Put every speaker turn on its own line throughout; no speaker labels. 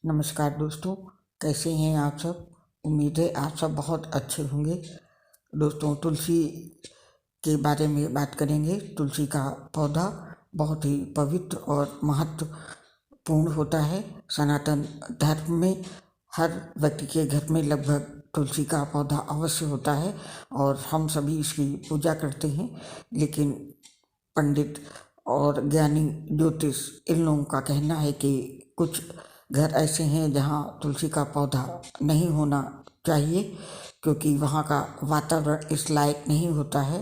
नमस्कार दोस्तों, कैसे हैं आप सब। उम्मीद है आप सब बहुत अच्छे होंगे। दोस्तों, तुलसी के बारे में बात करेंगे। तुलसी का पौधा बहुत ही पवित्र और महत्वपूर्ण होता है। सनातन धर्म में हर व्यक्ति के घर में लगभग तुलसी का पौधा अवश्य होता है और हम सभी इसकी पूजा करते हैं। लेकिन पंडित और ज्ञानी ज्योतिष इन लोगों का कहना है कि कुछ घर ऐसे हैं जहाँ तुलसी का पौधा नहीं होना चाहिए, क्योंकि वहाँ का वातावरण इस लायक नहीं होता है।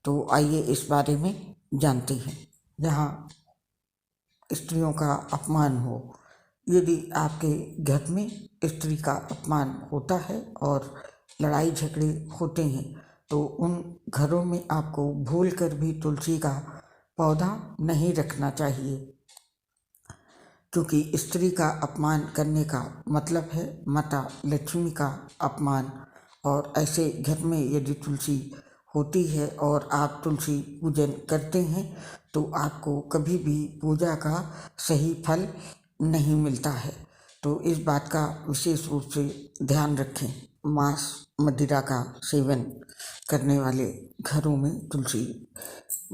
तो आइए इस बारे में जानते हैं। जहाँ स्त्रियों का अपमान हो, यदि आपके घर में स्त्री का अपमान होता है और लड़ाई झगड़े होते हैं, तो उन घरों में आपको भूल कर भी तुलसी का पौधा नहीं रखना चाहिए, क्योंकि स्त्री का अपमान करने का मतलब है माता लक्ष्मी का अपमान। और ऐसे घर में यदि तुलसी होती है और आप तुलसी पूजन करते हैं, तो आपको कभी भी पूजा का सही फल नहीं मिलता है। तो इस बात का विशेष रूप से ध्यान रखें। मांस मदिरा का सेवन करने वाले घरों में तुलसी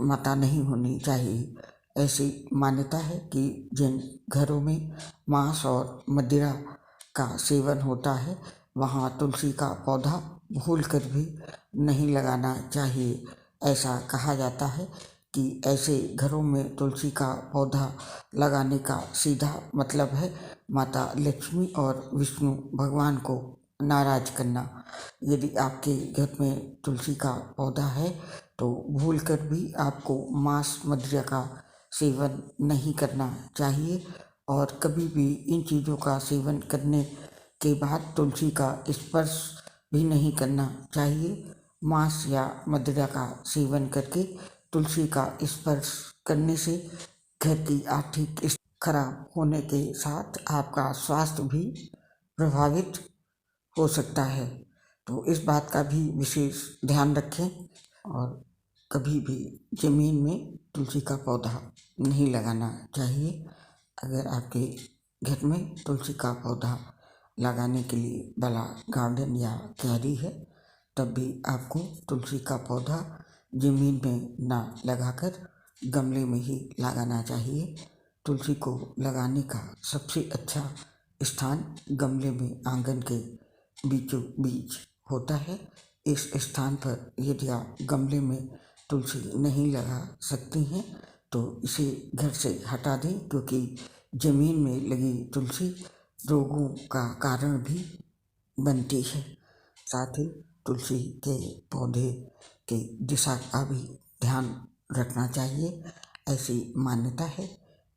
माता नहीं होनी चाहिए। ऐसी मान्यता है कि जिन घरों में मांस और मदिरा का सेवन होता है, वहाँ तुलसी का पौधा भूल कर भी नहीं लगाना चाहिए। ऐसा कहा जाता है कि ऐसे घरों में तुलसी का पौधा लगाने का सीधा मतलब है माता लक्ष्मी और विष्णु भगवान को नाराज करना। यदि आपके घर में तुलसी का पौधा है, तो भूल कर भी आपको मांस मदिरा का सेवन नहीं करना चाहिए। और कभी भी इन चीज़ों का सेवन करने के बाद तुलसी का स्पर्श भी नहीं करना चाहिए। मांस या मदिरा का सेवन करके तुलसी का स्पर्श करने से घर की आर्थिक स्थिति खराब होने के साथ आपका स्वास्थ्य भी प्रभावित हो सकता है। तो इस बात का भी विशेष ध्यान रखें और कभी भी ज़मीन में तुलसी का पौधा नहीं लगाना चाहिए। अगर आपके घर में तुलसी का पौधा लगाने के लिए बड़ा गार्डन या क्यारी है, तब भी आपको तुलसी का पौधा ज़मीन में ना लगाकर गमले में ही लगाना चाहिए। तुलसी को लगाने का सबसे अच्छा स्थान गमले में आंगन के बीचों बीच होता है। इस स्थान पर यदि आप गमले में तुलसी नहीं लगा सकती हैं, तो इसे घर से हटा दें, क्योंकि ज़मीन में लगी तुलसी रोगों का कारण भी बनती है। साथ ही तुलसी के पौधे की दिशा का भी ध्यान रखना चाहिए। ऐसी मान्यता है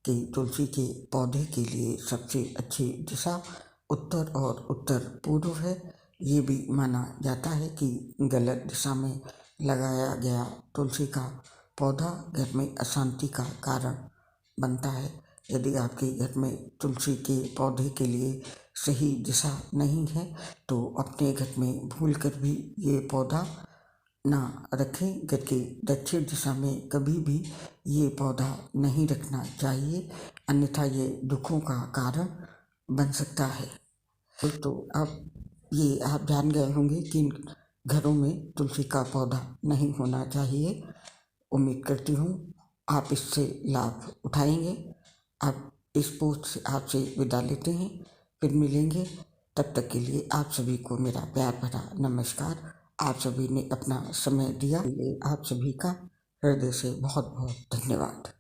कि तुलसी के पौधे के लिए सबसे अच्छी दिशा उत्तर और उत्तर पूर्व है। ये भी माना जाता है कि गलत दिशा में लगाया गया तुलसी का पौधा घर में अशांति का कारण बनता है। यदि आपके घर में तुलसी के पौधे के लिए सही दिशा नहीं है, तो अपने घर में भूल कर भी ये पौधा ना रखें। घर की दक्षिण दिशा में कभी भी ये पौधा नहीं रखना चाहिए, अन्यथा ये दुखों का कारण बन सकता है। तो अब ये आप जान गए होंगे कि घरों में तुलसी का पौधा नहीं होना चाहिए। उम्मीद करती हूँ आप इससे लाभ उठाएंगे। अब इस पोस्ट से आपसे विदा लेते हैं, फिर मिलेंगे। तब तक के लिए आप सभी को मेरा प्यार भरा नमस्कार। आप सभी ने अपना समय दिया, आप सभी का हृदय से बहुत बहुत धन्यवाद।